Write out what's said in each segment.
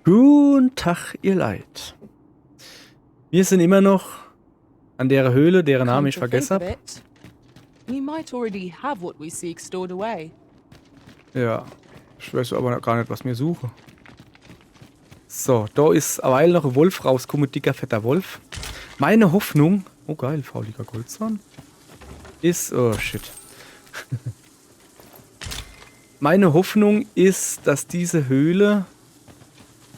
Guten Tag, ihr Leid. Wir sind immer noch an der Höhle, deren Namen ich vergessen habe. We might already have what we seek stored away. Ja, ich weiß aber gar nicht, was wir suchen. So, da ist weil noch ein Wolf rausgekommen, ein dicker, fetter Wolf. Meine Hoffnung, oh geil, fauliger Goldzahn, ist, oh shit. Meine Hoffnung ist, dass diese Höhle,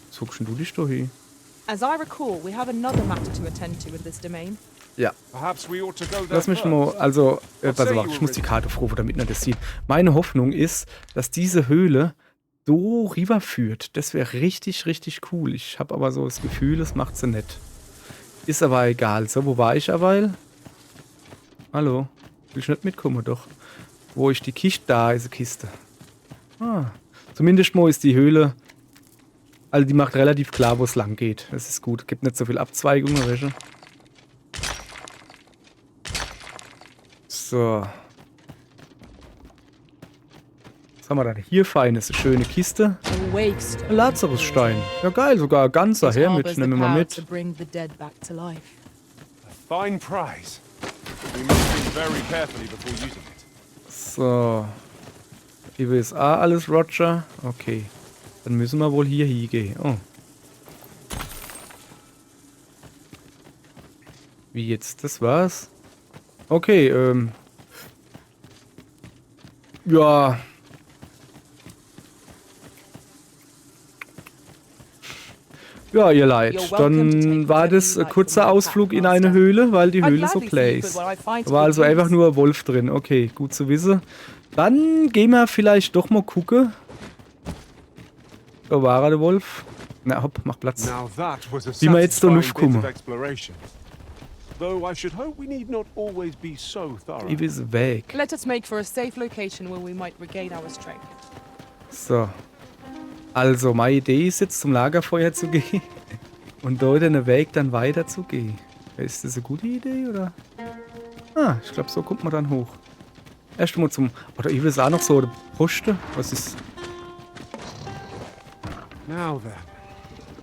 zogst du dich da hin? As I recall, we have another matter to attend to in this domain. Ja. Lass mich mal, also, pass auf, ich muss die Karte froh, damit man das sieht. Meine Hoffnung ist, dass diese Höhle so rüberführt. Das wäre richtig, richtig cool. Ich habe aber so das Gefühl, es macht sie nicht. Ist aber egal. So, wo war ich aber? Hallo? Will ich nicht mitkommen, doch. Wo ist die Kiste? Da ist eine Kiste. Ah. Zumindest mal ist die Höhle, also die macht relativ klar, wo es lang geht. Das ist gut. Gibt nicht so viel Abzweigungen, welche. So. Was haben wir dann hier Feines? Eine schöne Kiste. Ein Lazarusstein. Ja geil, sogar ein ganzer. Her mit, nehmen wir mal mit. So. IWSA alles Roger. Okay. Dann müssen wir wohl hier hingehen. Oh. Wie jetzt? Das war's? Okay, ja. Ja, ihr Leid. Dann war das ein kurzer Ausflug in eine Höhle, weil die Höhle so play ist. Da war also einfach nur ein Wolf drin. Okay, gut zu wissen. Dann gehen wir vielleicht doch mal gucken. Da war der Wolf. Na hopp, mach Platz. Wie wir jetzt da raufkommen. Ich bin weg. Let us make for a safe location where we might regain our strength. So. Also, meine Idee ist jetzt zum Lagerfeuer zu gehen und dort den Weg dann weiter zu gehen. Ist das eine gute Idee, oder? Ah, ich glaube, so kommt man dann hoch. Erst mal zum... Oder ich will es auch noch so, der Poste. Was ist... Das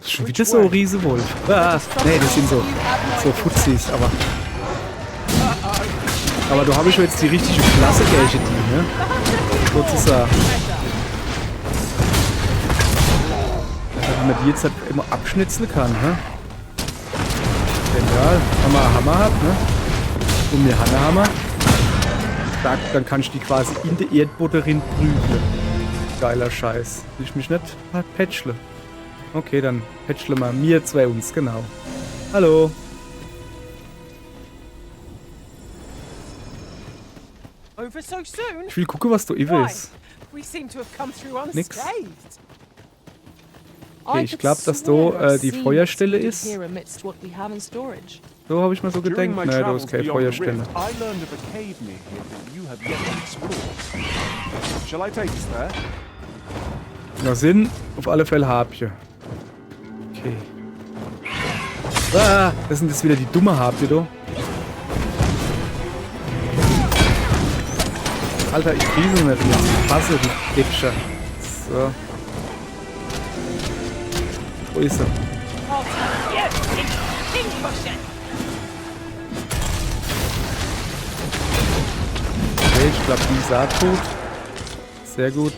ist schon wieder so ein Riesenwolf. Ah, nee, das sind so Fuzis, aber... Aber da habe ich jetzt die richtige Klasse gegen die, ne? Sozusagen. Wenn man die jetzt halt immer abschnitzeln kann, ne? Genial. Wenn man einen Hammer hat, ne? Und mir einen Hammer. Dann kann ich die quasi in der Erdboden rein prügeln. Geiler Scheiß. Will ich mich nicht patchle. Okay, dann patchle mal mir zwei uns, genau. Hallo. Ich will gucken, was du ist. Nix. Okay, ich glaube, dass da die Feuerstelle ist. So habe ich mal so gedacht. Naja, da ist keine Feuerstelle. Na Sinn, auf alle Fälle Harpie. Okay. Ah, das sind jetzt wieder die dumme Harpie, da. Alter, ich kriege nicht mehr. Ich passe die Dipscher. So. Wo ist er? Okay, ich glaube, die ist auch tot. Sehr gut.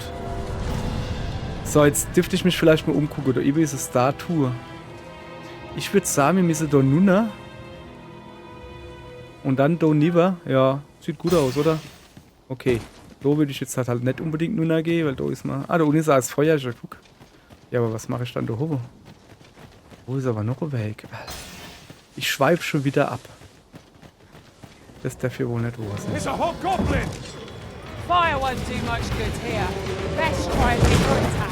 So, jetzt dürfte ich mich vielleicht mal umgucken. Da ist eine Statue. Ich würde sagen, wir müssen da nunna. Und dann da niver. Ja, sieht gut aus, oder? Okay. Da würde ich jetzt halt nicht unbedingt nunna gehen, weil da ist man... Ah, da unten ist auch das Feuer. Guck. Ja, aber was mache ich dann da hoch? Wo ist aber noch ein Weg? Ich schweife schon wieder ab. Das darf hier wohl nicht wahr sein. Fire won't do much good here. Best try a different attack.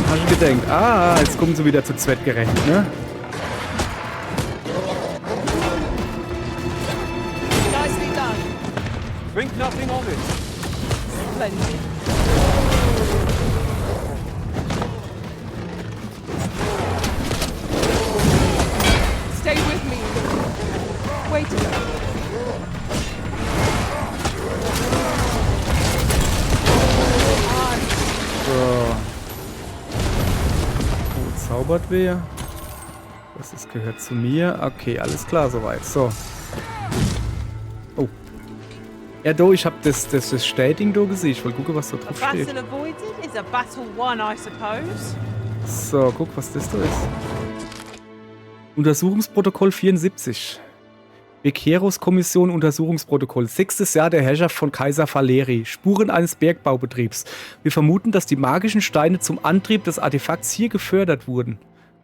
Hast du gedacht? Ah, jetzt kommen sie wieder zu zweit gerechnet, ne? Nicely done. Think nothing of it. Splendid. Stay with me. Wait a minute. I Zaubertwehr. Das gehört zu mir. Okay, alles klar soweit. So. Oh. Ja, do, ich hab das Städting do gesehen. Ich wollte gucken, was da drauf steht. Battle avoided is a battle won, I suppose. So, guck, was das da ist. Untersuchungsprotokoll 74. Bekehrungskommission Untersuchungsprotokoll. 6. Jahr der Herrschaft von Kaiser Valeri. Spuren eines Bergbaubetriebs. Wir vermuten, dass die magischen Steine zum Antrieb des Artefakts hier gefördert wurden.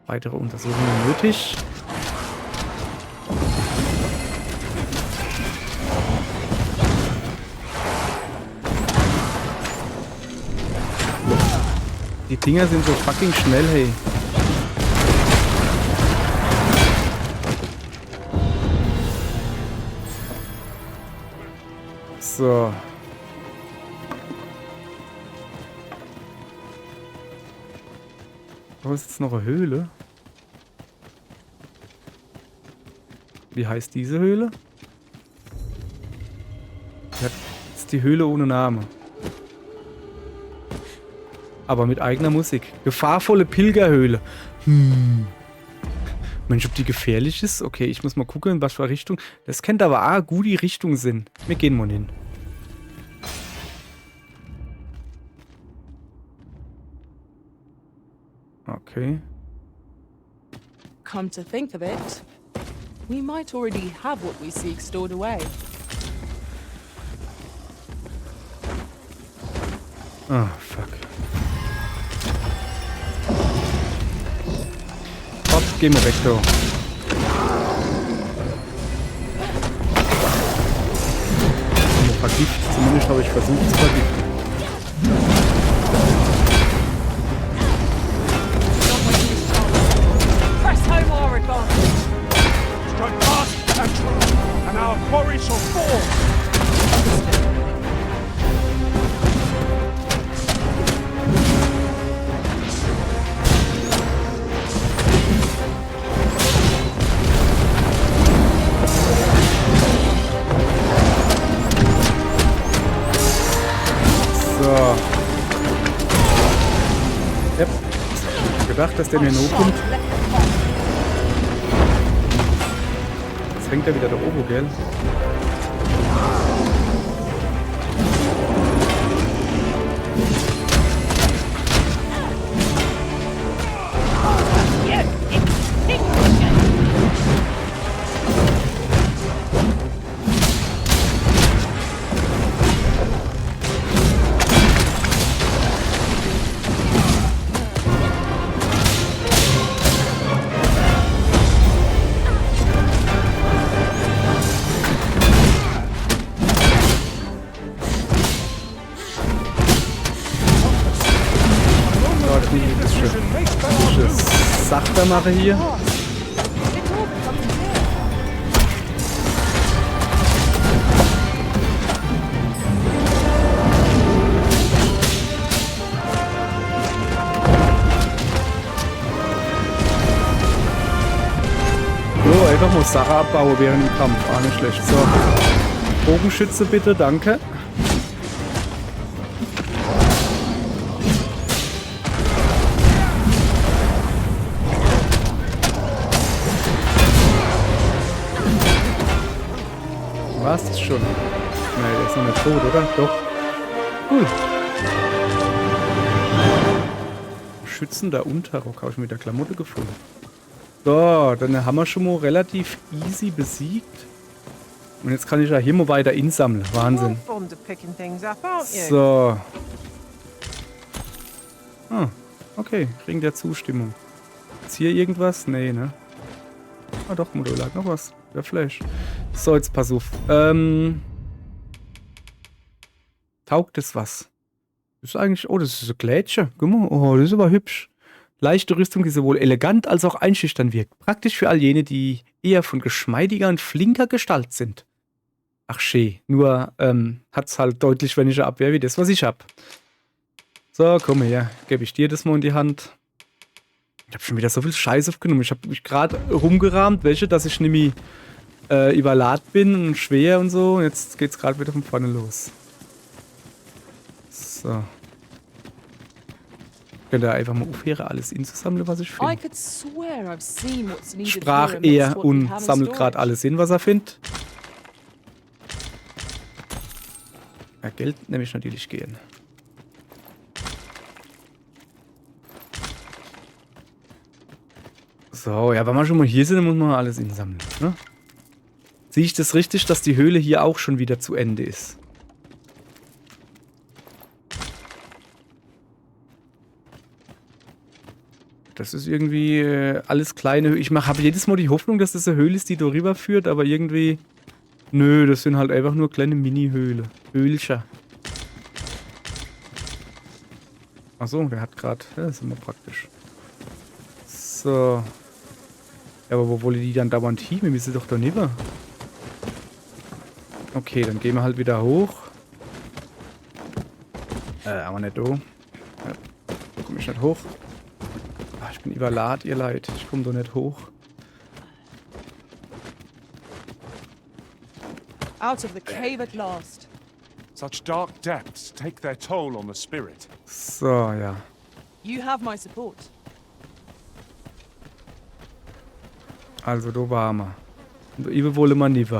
Weitere Untersuchungen nötig. Die Dinger sind so fucking schnell, hey. So. Da ist jetzt noch eine Höhle. Wie heißt diese Höhle? Das ist die Höhle ohne Name. Aber mit eigener Musik. Gefahrvolle Pilgerhöhle. Mensch, ob die gefährlich ist? Okay, ich muss mal gucken, in was für Richtung. Das könnte aber auch gut die Richtung sind. Wir gehen mal hin. Okay. Come to think of it, we might already have what we seek stored away. Ah, fuck. Hopp, geh mal weg, du. Vergiftet, zumindest habe ich versucht zu vergiften. Press home our advantage. Strike fast and true, and our quarry shall fall. So. Yep. Ich hab gedacht, dass der mir nur kommt. Jetzt hängt er wieder da oben, gell? Sachter mache hier. So, einfach mal Sache abbauen während dem Kampf. Ah, nicht schlecht. So. Bogenschütze bitte, danke. War's das schon? Nein, der ist noch nicht tot, oder? Doch. Cool. Schützender Unterrock habe ich mit der Klamotte gefunden. So, dann haben wir schon mal relativ easy besiegt. Und jetzt kann ich ja hier mal weiter insammeln. Wahnsinn. So. Ah, okay. Ring der Zustimmung. Ist hier irgendwas? Nee, ne? Ah doch, Modul lag noch was. Der Flash. So, jetzt pass auf. Taugt das was? Das ist eigentlich... Oh, das ist ein Glätscher. Guck mal. Oh, das ist aber hübsch. Leichte Rüstung, die sowohl elegant als auch einschüchtern wirkt. Praktisch für all jene, die eher von geschmeidiger und flinker Gestalt sind. Ach schee. Nur hat's halt deutlich weniger Abwehr wie das, was ich hab. So, komm her. Gebe ich dir das mal in die Hand. Ich habe schon wieder so viel Scheiß aufgenommen. Ich habe mich gerade rumgerahmt, dass ich nämlich überladen bin und schwer und so. Jetzt geht's gerade wieder von vorne los. So. Ich könnte einfach mal aufhören, alles inzusammeln, was ich I finde. could swear I've seen what's needed Sprach here amidst er what we und have in sammelt gerade storage. alles hin, was er findet. Ja, Geld nehme ich natürlich gehen. So, ja, wenn wir schon mal hier sind, dann muss man alles insammeln, ne? Sehe ich das richtig, dass die Höhle hier auch schon wieder zu Ende ist? Das ist irgendwie alles kleine Höhle. Ich habe jedes Mal die Hoffnung, dass das eine Höhle ist, die da rüber führt, aber irgendwie... Nö, das sind halt einfach nur kleine Mini-Höhle. Höhlchen. Achso, der hat gerade... Ja, das ist immer praktisch. So. Ja, aber wo wollen die dann dauernd hin? Wir müssen doch da neben. Okay, dann gehen wir halt wieder hoch. Aber nicht da. Ja, da komme ich nicht hoch. Ach, ich bin überladen, ihr Leid. Ich komme da nicht hoch. Out of the cave at last. Such dark depths take their toll on the spirit. So, ja. You have my support. Also, da waren wir. Und da wollen wir nicht.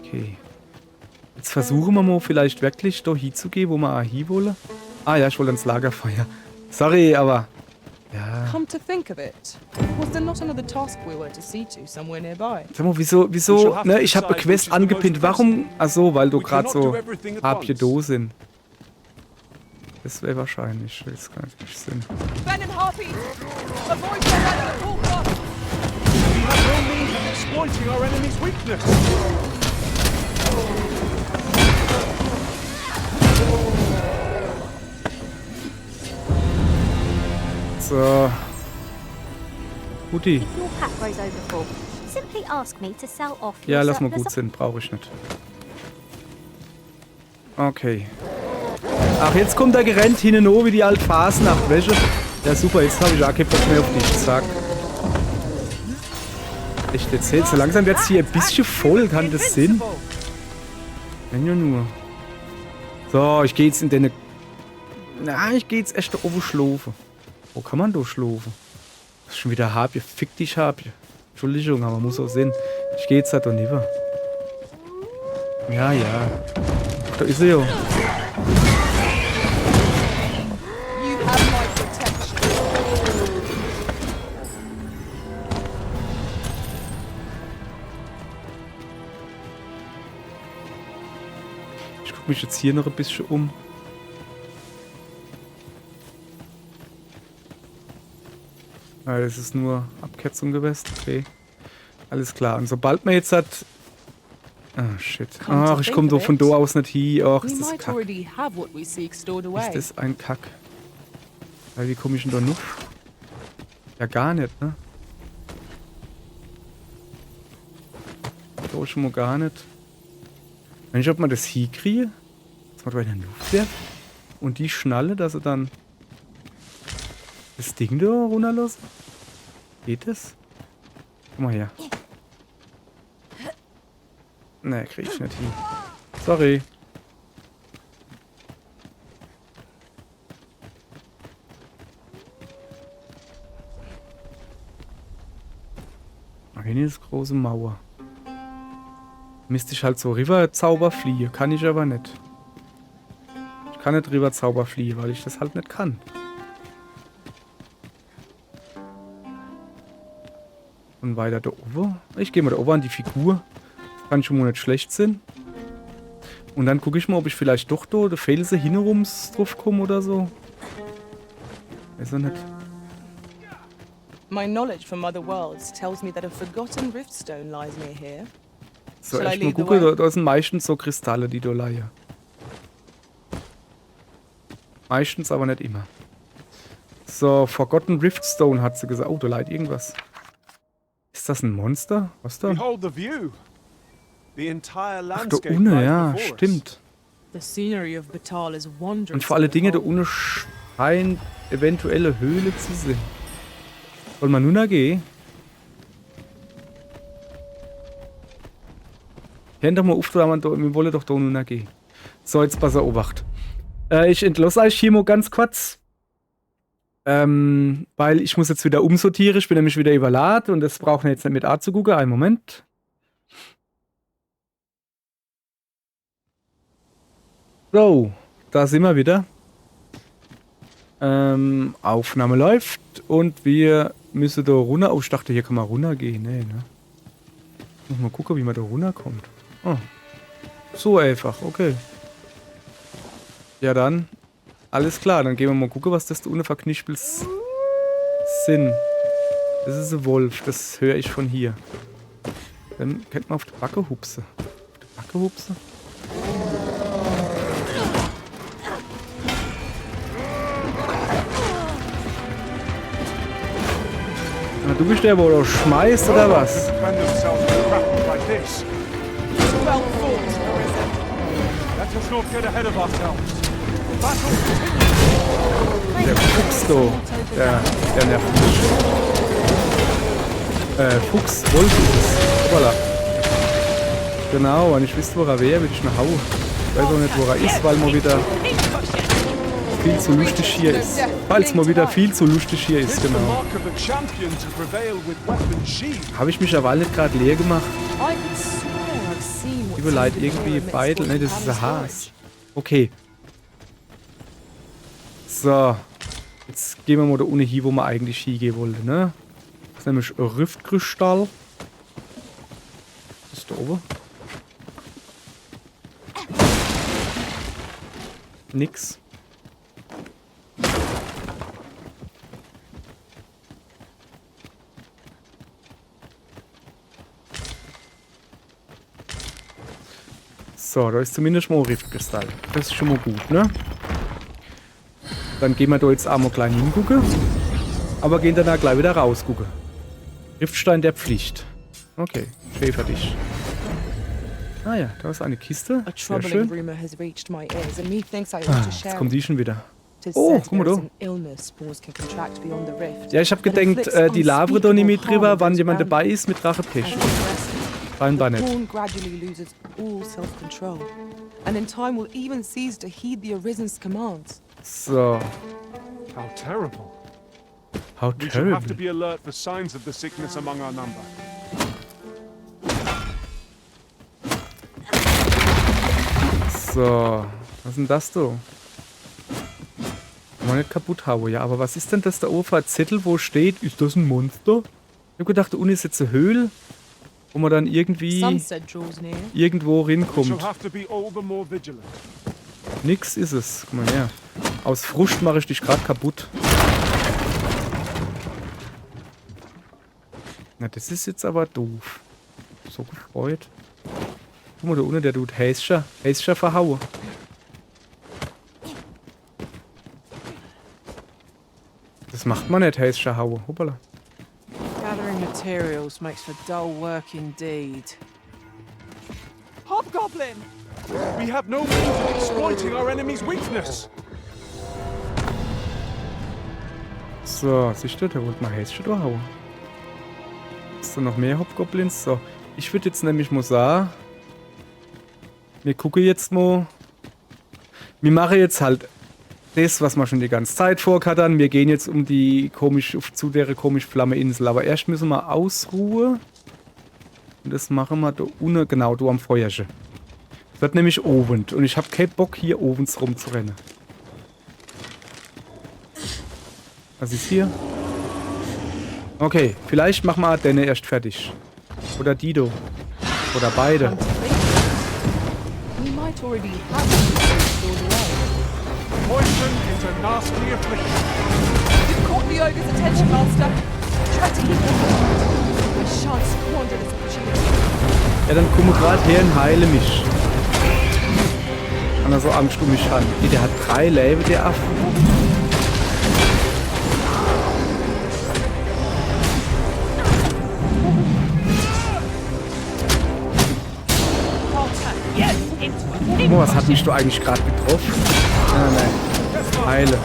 Okay. Jetzt versuchen wir mal vielleicht wirklich da hinzugehen, wo wir auch hin wollen. Ah ja, ich wollte ins Lagerfeuer. Sorry, aber... Ja. Come to think of it, was there not another task we were to see to somewhere nearby? Sag mal, wieso, ne, ich habe eine Quest angepinnt. Warum? Ach so, weil du gerade so Habje do sind. Das wäre wahrscheinlich. Das kann natürlich Sinn. Venom harpies! Avoid the red pork. We have no means of exploiting our enemy's weakness. So. Guti. If your pack grows overfull, simply ask me to sell off Ja, your lass mal surplus gut sein. Brauche ich nicht. Okay. Ach, jetzt kommt er gerannt hinten wie die alte Fasnacht, Wäsche. Ja, super, jetzt habe ich auch keinen Bock mehr auf dich. Zack. Echt, jetzt hält so langsam wird es hier ein bisschen voll, kann das Sinn? Wenn ja nur. So, ich gehe jetzt in deine... Na, ich gehe jetzt echt da oben schlafen. Wo kann man da schlafen? Das ist schon wieder Habje. Fick dich, Habje. Entschuldigung, aber muss auch sehen. Ich gehe jetzt da neben. Ja, ja. Ach, da ist sie ja. You have my protection. Ich gucke mich jetzt hier noch ein bisschen um. Ah, das ist nur Abkürzung gewesen. Okay. Alles klar. Und sobald man jetzt hat... Ah, shit. Ach, ich komme so von da aus nicht hin. Ach, We ist das might Kack. already have what we seek stored away. Ist das ein Kack. Weil wie komme ich denn da noch? Ja, gar nicht, ne? Da schon mal gar nicht. Wenn ich, ob man das hinkriege, dass man da in der Luft wird und die Schnalle, dass er dann das Ding da runterlassen? Geht das? Guck mal her. Ne, krieg ich nicht hin. Sorry. Hier ist eine große Mauer. Müsste ich halt so River-Zauber fliehen. Kann ich aber nicht. Ich kann nicht River-Zauber fliehen, weil ich das halt nicht kann. Und weiter da oben. Ich gehe mal da oben an die Figur. Kann schon mal nicht schlecht sein. Und dann gucke ich mal, ob ich vielleicht doch da der Felsen hinterums drauf komme oder so. Weiß er nicht. My knowledge from other worlds tells me that a forgotten riftstone lies near here. So, Shall I echt mal lead the gucken, way? da sind meistens so Kristalle, die da leihen. Meistens, aber nicht immer. So, Forgotten Riftstone hat sie gesagt. Oh, da leiht irgendwas. Ist das ein Monster? Was da? Behold the view. The entire Ach, da landscape unten, lies ja, before us. stimmt. The scenery of Batal is wondrous. Und vor alle to Dinge, da behold. unten scheint eventuelle Höhle zu sein. Wollen wir nun da gehen? Hört doch mal auf, wir wollen doch da nun da gehen. So, jetzt pass auf, Obacht. Ich entlasse euch hier mal ganz kurz. Weil ich muss jetzt wieder umsortieren. Ich bin nämlich wieder überladen und das braucht man jetzt nicht mit A zu gucken. Einen Moment. So, da sind wir wieder. Aufnahme läuft und wir müssen da runter. Oh, ich dachte, hier kann man runtergehen. Nee, ne? Muss mal gucken, wie man da runterkommt. Oh. So einfach, okay. Ja dann, alles klar, dann gehen wir mal gucken, was das da unten für Knispels sind. Das ist ein Wolf, das höre ich von hier. Dann könnte man auf die Backe hupsen. Auf die Backe hupsen? Na, du bist der, wo du schmeißt, oder was? Defend themselves with weapons like this. Well fought, Arisen. Let us not get ahead of ourselves. Battle Der Fuchs da. Der nervt mich. Fuchs, Wolf ist es. Voilà. Genau, wenn ich wüsste, wo er wäre, würde ich ihn hauen. Ich weiß auch nicht, wo er ist, weil mal wieder viel zu lustig hier ist. Falls mal wieder viel zu lustig hier ist, It's the genau. mark of a champion to prevail with weapons sheathed. Habe ich mich aber nicht gerade leer gemacht? I could swear I've seen what Liebe Leid, seems to be irgendwie amidst beide. what Ne, you das ist have ein in Haas. Okay. So. Jetzt gehen wir mal da unten hin, wo wir eigentlich hingehen wollten, ne? Das ist nämlich ein Riftkristall. Das ist da oben. Nix. So, da ist zumindest mal ein Riftkristall. Das ist schon mal gut, ne? Dann gehen wir da jetzt einmal klein hingucken. Aber gehen dann auch gleich wieder rausgucken. Riftstein der Pflicht. Okay, Schäfer dich. Ah ja, da ist eine Kiste. A Sehr troubling schön. rumor has reached my ears, and methinks I ought Ah, to jetzt share kommt it. die schon wieder. 'Tis Oh, said guck mal there da. is an illness spores can contract beyond the rift. Ja, ich hab that gedenkt, inflicts die labere da nicht mit unspeakable drüber, harm wann on jemand those dabei around ist mit Drachepech. and oppressed. Scheinbar The nicht. pawn gradually loses all self-control, and in time will even cease to heed the Arisen's commands. So, How terrible. how We shall have to terrible. be alert for signs of the sickness among our number. So, was ist denn das da? Kann man nicht kaputt hauen, ja. Aber was ist denn das da oben für ein Zettel, wo steht, ist das ein Monster? Ich hab gedacht, da unten ist jetzt eine Höhle, wo man dann irgendwie Sunset draws near. irgendwo We shall rinkommt. have to be all the more vigilant. Nix ist es. Guck mal her. Aus Frust mache ich dich gerade kaputt. Na, das ist jetzt aber doof. So gefreut. Guck mal, da unten, der tut Häscher verhauen. Das macht man nicht, Häscher hauen. Hoppala. Gathering materials makes for dull work indeed. Hobgoblin! We have no means of exploiting our enemy's weakness. So, siehst du, der wollte mal Häscher da hauen. Ist da noch mehr Hobgoblins? So, ich würde jetzt nämlich mal sagen, wir gucken jetzt mal. Wir machen jetzt halt das, was wir schon die ganze Zeit vorkattern. Wir gehen jetzt zu der komischen Flammeinsel. Aber erst müssen wir ausruhen. Und das machen wir da unten, genau, da am Feuerchen. Das wird nämlich Abend. Und ich habe keinen Bock, hier abends rumzurennen. Was ist hier? Okay, vielleicht machen wir den erst fertig. Oder Dido. Oder beide. We might already have what we seek stored away. Poison is a nasty affliction. You've caught the ogre's attention, Master. Try to keep him. I shan't squander this opportunity. Ja, dann komm grad her und heile mich. Kann er so Angst um mich haben. Der hat 3 Leben, der Affe. Oh, was hat mich da eigentlich gerade getroffen? Nein. Heile.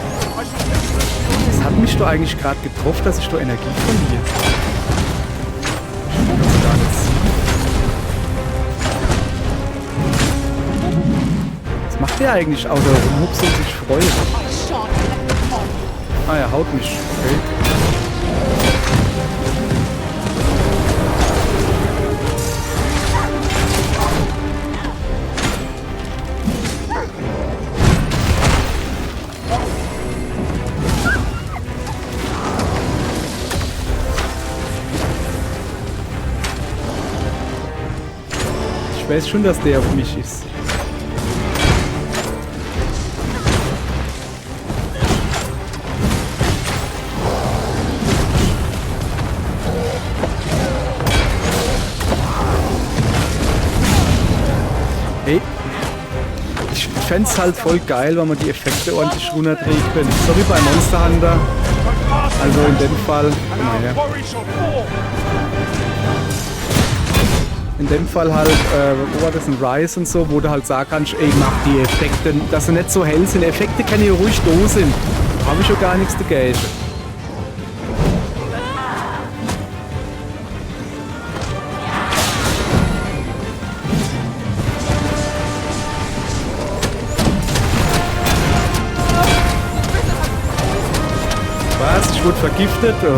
Was hat mich da eigentlich gerade getroffen, dass ich da Energie verliere? Ich kann das gar nicht sehen. Was macht der eigentlich außer rumhupsen und sich freuen? I shan't let them come. Ah, er haut mich. Okay. Ich weiß schon, dass der auf mich ist. Hey, ich fände es halt voll geil, wenn man die Effekte ordentlich runterdrehen könnte. So wie bei Monster Hunter. Also in dem Fall. Guck mal her. In dem Fall halt, wo war das, ein Rise und so, wo du halt sagen kannst, ey, mach die Effekte, dass sie nicht so hell sind. Effekte können ja ruhig da sind. Da habe ich schon gar nichts dagegen. Was? Ich wurde vergiftet? Oh.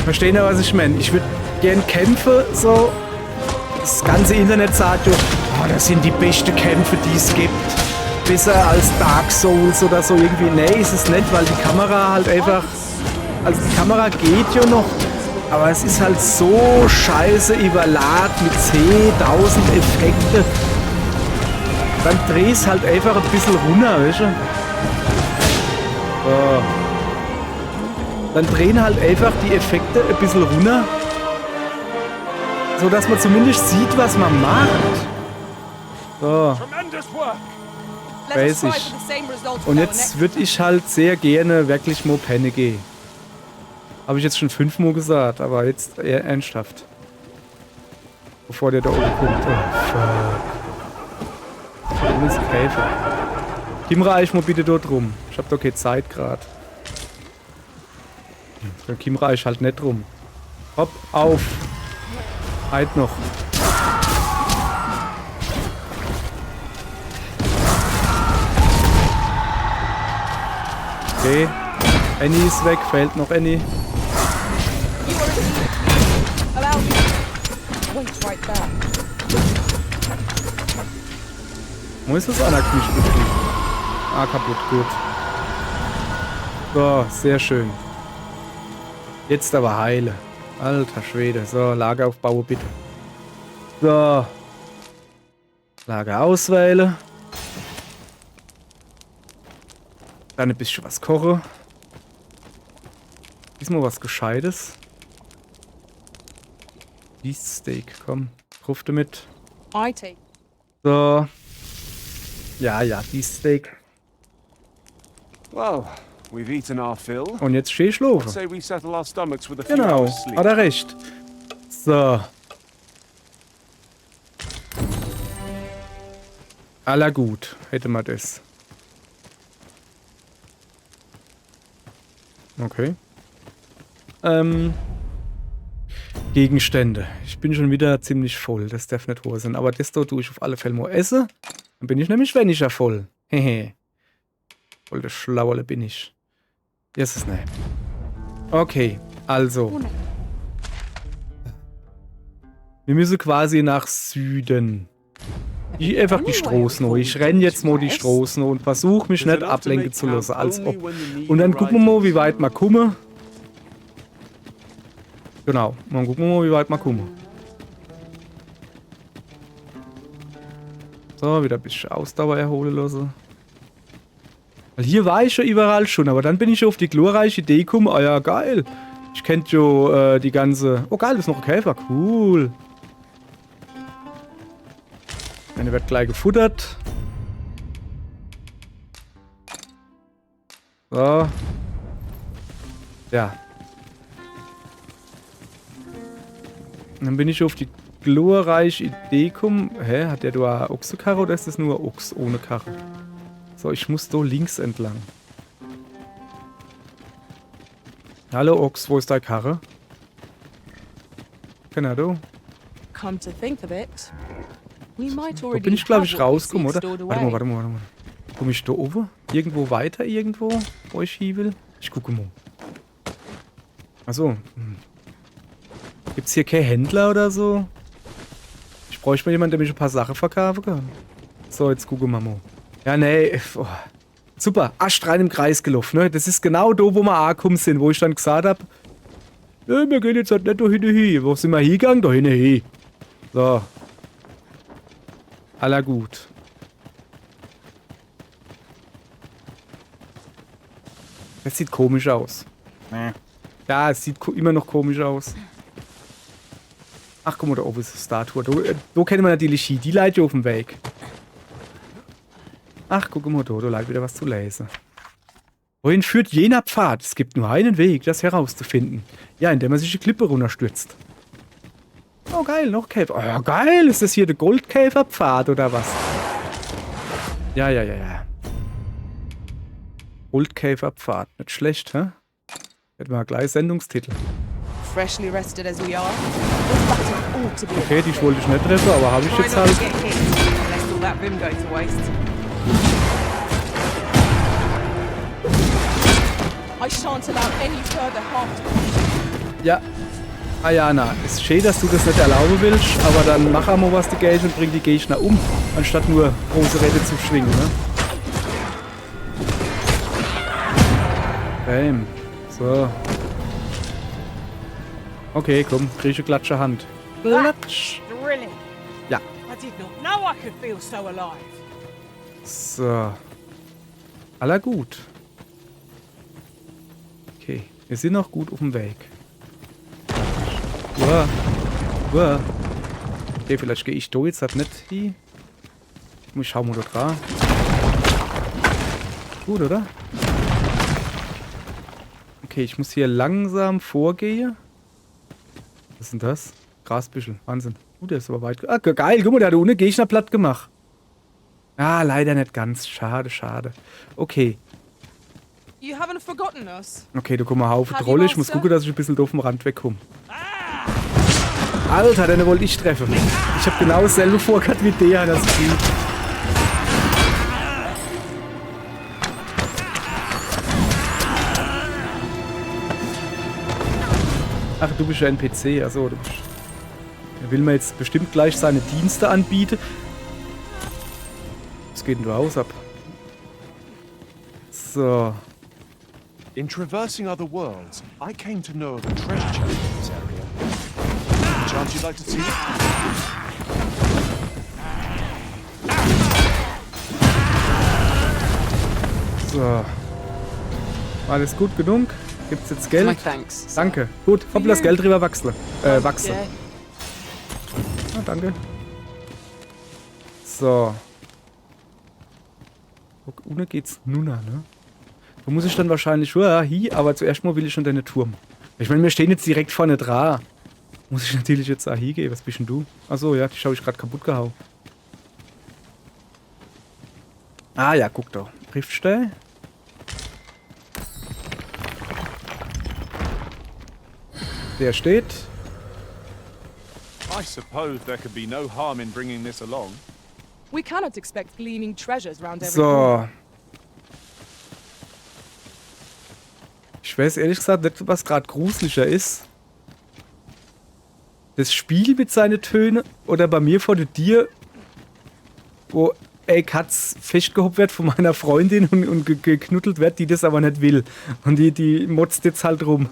Verstehen ja, was ich meine? Ich würde gern Kämpfe, so. Das ganze Internet sagt ja, oh, das sind die besten Kämpfe, die es gibt. Besser als Dark Souls oder so irgendwie. Nee, ist es nicht, weil die Kamera halt einfach. Also die Kamera geht ja noch, aber es ist halt so scheiße überladen mit 10.000 Effekte. Dann dreh es halt einfach ein bisschen runter, weißt du? So. Dann drehen halt einfach die Effekte ein bisschen runter, so dass man zumindest sieht, was man macht. So. Basic. Und jetzt würde ich halt sehr gerne wirklich mal Penne gehen. Habe ich jetzt schon 5-mal gesagt, aber jetzt eher ernsthaft. Bevor der da oben kommt. Oh, fuck. Wo ist Käfer? Kimra, ich mal bitte dort rum. Ich hab doch keine Zeit gerade. Dann Kimra ich halt nicht rum. Hopp, auf. Halt noch. Okay. Annie ist weg, fehlt noch Annie. Wo ist das Anna-Knischbetrieb? Ah, kaputt, gut. So, sehr schön. Jetzt aber heile. Alter Schwede. So, Lager aufbauen bitte. So. Lager auswählen. Dann ein bisschen was kochen. Diesmal was Gescheites. Steak, komm. Ruf damit. I take. So. Ja, Steak. Well, we've eaten our fill. Und jetzt steh ich schlafen. Say we settle our stomachs with a few Genau, hours sleep. hat er recht. So. Aller gut, hätte man das. Okay. Gegenstände. Ich bin schon wieder ziemlich voll. Das darf nicht wahr sein. Aber das da tue ich auf alle Fälle mal essen. Dann bin ich nämlich weniger voll. Hehe. Voll der Schlauerle bin ich. Jetzt ist nicht. Okay, also. Wir müssen quasi nach Süden. Einfach die Straßen noch. Ich renne jetzt mal die Straßen und versuche mich nicht ablenken zu lassen, als ob. Und dann gucken wir mal, wie weit wir kommen. Genau, dann gucken wir mal, wie weit wir kommen. So, wieder ein bisschen Ausdauer erholen lassen. Weil hier war ich ja überall schon, aber dann bin ich auf die glorreiche Idee gekommen. Ah ja, geil. Ich kennt ja die ganze... Oh geil, das ist noch ein Käfer. Cool. Eine wird gleich gefuttert. So. Ja. Dann bin ich auf die glorreiche Idee gekommen. Hä? Hat der da eine Ochsenkarre oder ist das nur Ochs ohne Karre? So, ich muss da links entlang. Hallo Ochs, wo ist deine Karre? Genau. Come to think of it, we might Da already bin ich, glaube ich, have what we rausgekommen, seek oder? stored Warte away. mal. Komm ich da oben? Irgendwo weiter, irgendwo, wo ich hin will? Ich gucke mal. Achso. Gibt's hier keinen Händler oder so? Ich bräuchte mal jemanden, der mich ein paar Sachen verkaufen kann. So, jetzt gucken wir mal. Ja, nee. Oh. Super, astrein im Kreis gelaufen, ne? Das ist genau da, wo wir angekommen sind, wo ich dann gesagt habe, ja, wir gehen jetzt halt nicht da hin. Wo sind wir hingegangen? Da hin. So. Aller gut. Das sieht komisch aus. Ja, es sieht immer noch komisch aus. Ach, guck mal, da oben ist eine Statue. Da kennen wir natürlich hin. Die leitet ja auf dem Weg. Ach, guck mal, da leitet wieder was zu lesen. Wohin führt jener Pfad? Es gibt nur einen Weg, das herauszufinden. Ja, indem man sich die Klippe runterstürzt. Oh, geil, noch Käfer. Oh, geil, ist das hier der Goldkäferpfad oder was? Ja. Goldkäferpfad, nicht schlecht, hä? Hätten wir gleich Sendungstitel. Freshly rested as we are, this battle ought to be Okay, die wollte ich nicht treffen, aber habe ich Try jetzt not to halt. get hit, unless all that vim goes to waste. I shan't allow any further harm to Ja. Ayana, ist schön, dass du das nicht erlauben willst, aber dann mach einmal was dagegen und bring die Gegner um, anstatt nur große Räder zu schwingen, ne? Bam. So. Okay, komm, krieg ich eine klatsche Hand. Klatsch. Thrilling. Ja. I did not know I could feel so alive. So. Aller gut. Okay, wir sind noch gut auf dem Weg. Wow. Okay, vielleicht gehe ich da jetzt halt nicht hin. Ich schau mal da dran. Gut, oder? Okay, ich muss hier langsam vorgehen. Was ist denn das? Grasbüschel. Wahnsinn. Der ist aber weit. Ah, geil. Guck mal, der hat ohne Gegner platt gemacht. Ah, leider nicht ganz. Schade. Okay. You haven't forgotten us. Okay, da kommen ein Haufen Hadi, Trolle. Ich muss Master. gucken, dass ich ein bisschen doof vom Rand wegkomme. Alter, den wollte ich treffen. Ich habe genau dasselbe vorgehabt wie der, das Spiel. Ach, du bist ja ein PC. Achso, du bist... Er will mir jetzt bestimmt gleich seine Dienste anbieten. Was geht denn da aus ab? So. In traversing other worlds, I came to know of a treasure chest in this area. Chance you'd like to see it? So. War das gut genug? Gibt's jetzt Geld? My thanks. Danke. Gut, hoppla, das Geld drüber wachsen. Wachsen. Yeah. Ah, danke. So. Ohne geht's nun, ne? Da muss ich dann wahrscheinlich hier, aber zuerst mal will ich schon deine Turm. Ich meine, wir stehen jetzt direkt vorne dran. Muss ich natürlich jetzt hier gehen. Was bist denn du? Achso, ja, die schau ich gerade kaputt gehauen. Ah ja, guck doch. Riftstell. Der steht. I suppose there could be no harm in bringing this along. We cannot expect gleaming treasures round every corner. So. Ich weiß ehrlich gesagt nicht, was gerade gruseliger ist. Das Spiel mit seinen Tönen oder bei mir vor der Tür, wo Katz festgehoben wird von meiner Freundin und geknuddelt wird, die das aber nicht will. Und die motzt jetzt halt rum.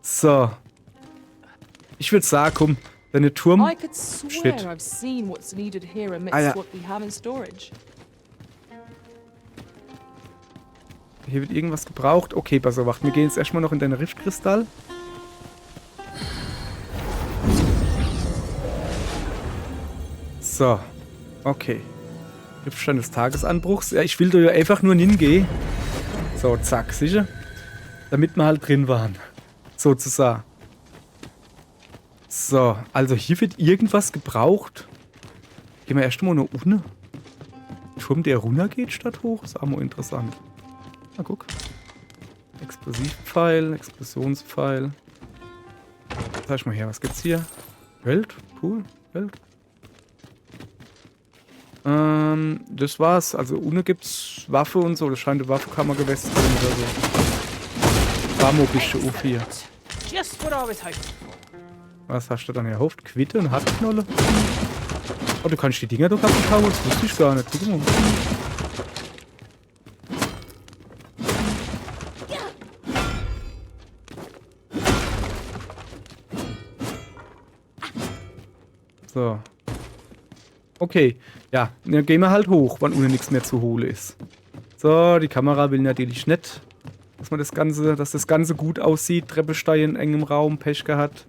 So. Ich würde sagen, komm, deine Turm. I could swear Shit. I've seen what's needed here amidst Ah, ja. what we have in storage. Hier wird irgendwas gebraucht. Okay, pass auf, wir gehen jetzt erstmal noch in deine Riftkristall. So. Okay. Riftstein des Tagesanbruchs. Ja, ich will da ja einfach nur hingehen. So, zack, sicher? Damit wir halt drin waren. Sozusagen. So, also hier wird irgendwas gebraucht. Gehen wir erst mal nach unten. Turm, der runter geht statt hoch. Ist auch mal interessant. Na, guck. Explosivpfeil, Explosionspfeil. Sag ich mal her, was gibt's hier? Welt? Cool, Welt. Das war's. Also unten gibt's Waffe und so. Das scheint eine Waffenkammer gewesen zu sein oder so. Warmobische U4. Just what I was hoping. Was hast du dann erhofft? Quitte und Hartknolle? Oh, du kannst die Dinger doch kaputt hauen. Das wusste ich gar nicht. Guck mal. So. Okay. Ja, dann gehen wir halt hoch, wann unten nichts mehr zu holen ist. So, die Kamera will natürlich nicht, dass das Ganze gut aussieht. Treppestein in engem Raum, Pech gehabt.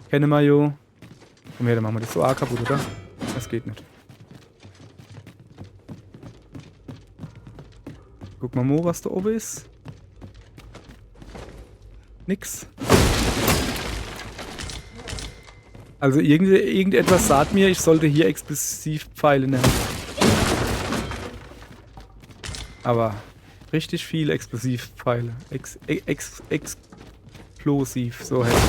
Kennen wir jo. Komm her, dann machen wir das so arg kaputt, oder? Das geht nicht. Guck mal, Mo, was da oben ist. Nix. Also irgendetwas sagt mir, ich sollte hier Explosivpfeile nehmen. Aber richtig viele Explosivpfeile. Explosiv, so heißt es.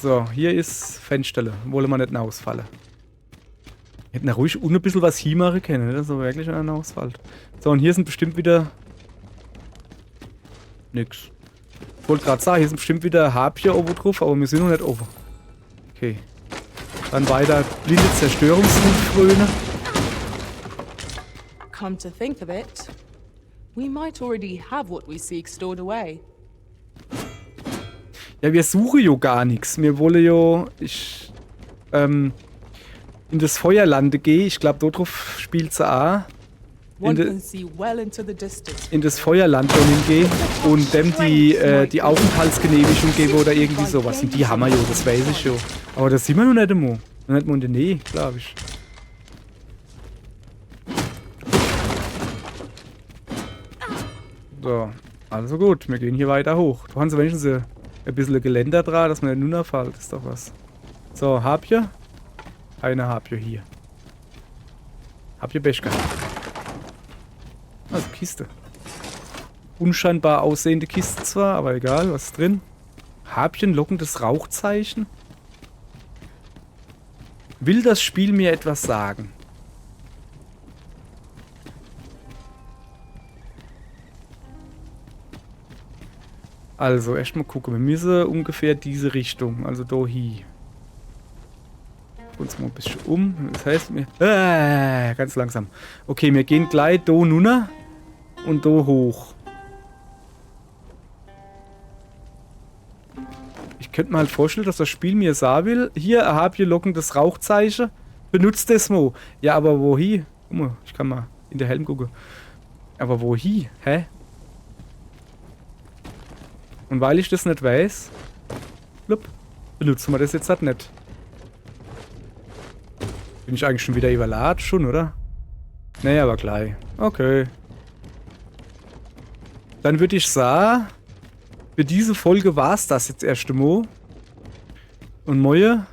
So, hier ist Fensterle. Wollen wir nicht ausfallen. Hätten wir ruhig ein bisschen was hier machen können, ne? So wirklich ein Ausfall. So, und hier sind bestimmt wieder... Nix. Ich wollte gerade sagen, hier sind bestimmt wieder Harpier oben drauf, aber wir sind noch nicht oben. Okay. Dann weiter blinde Zerstörungsfröne. Come to think of it, we might already have what we seek stored away. Ja, wir suchen jo gar nichts. Wir wollen jo... in das Feuerlande gehe. Ich glaube, dort drauf spielt sie auch. One can see well into the distance. In das Feuerland hingehen und dem die Aufenthaltsgenehmigung geben oder irgendwie sowas. Und die haben wir jo, das weiß ich jo. Aber das sind wir noch nicht immer. Noch nicht mal in der Nähe, glaube ich. So, also gut, wir gehen hier weiter hoch. Du hast wenigstens ein bisschen Geländer dran, dass man nicht nur fällt. Das ist doch was. So, Harpier? Keine Harpier hier. Harpier Pech gehabt. Also Kiste. Unscheinbar aussehende Kiste zwar, aber egal, was ist drin? Harpien lockendes Rauchzeichen? Will das Spiel mir etwas sagen? Also, erstmal gucken. Wir müssen ungefähr diese Richtung, also da hier. Uns mal ein bisschen um. Das heißt, wir... ganz langsam. Okay, wir gehen gleich da runter und da hoch. Ich könnte mir halt vorstellen, dass das Spiel mir sagen will, hier habt ihr lockendes Rauchzeichen, benutzt das mal. Ja, aber wohin? Guck mal, ich kann mal in den Helm gucken. Aber wohin? Hä? Und weil ich das nicht weiß, blub, benutzen wir das jetzt halt nicht. Bin ich eigentlich schon wieder überladen? Schon, oder? Nee, aber gleich. Okay. Dann würde ich sagen, für diese Folge war es das jetzt erst einmal. Und morgen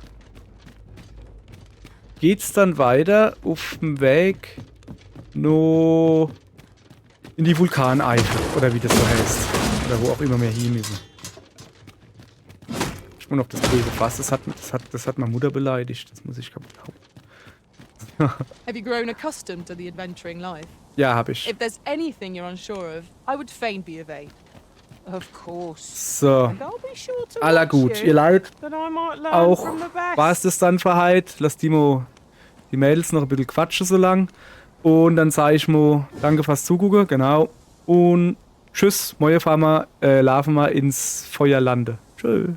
geht's dann weiter auf dem Weg noch in die Vulkaneifel. Oder wie das so heißt. Oder wo auch immer wir hin müssen. Ich muss noch das böse Fass. Das hat meine Mutter beleidigt. Das muss ich kaputt hauen. Have you grown accustomed to the adventuring life? Ja, hab ich. If there's anything you're unsure of, I would fain be of aid. Of course. So. And I'll be sure to Aller watch gut. you, Ihr Leid. that I might learn Auch from the best. war es das dann für heute. Lass die Mädels noch ein bisschen quatschen so lang. Und dann sage ich mal, danke fürs Zugucken, genau. Und tschüss, morgen fahren wir, laufen wir ins Feuerlande. Tschüss.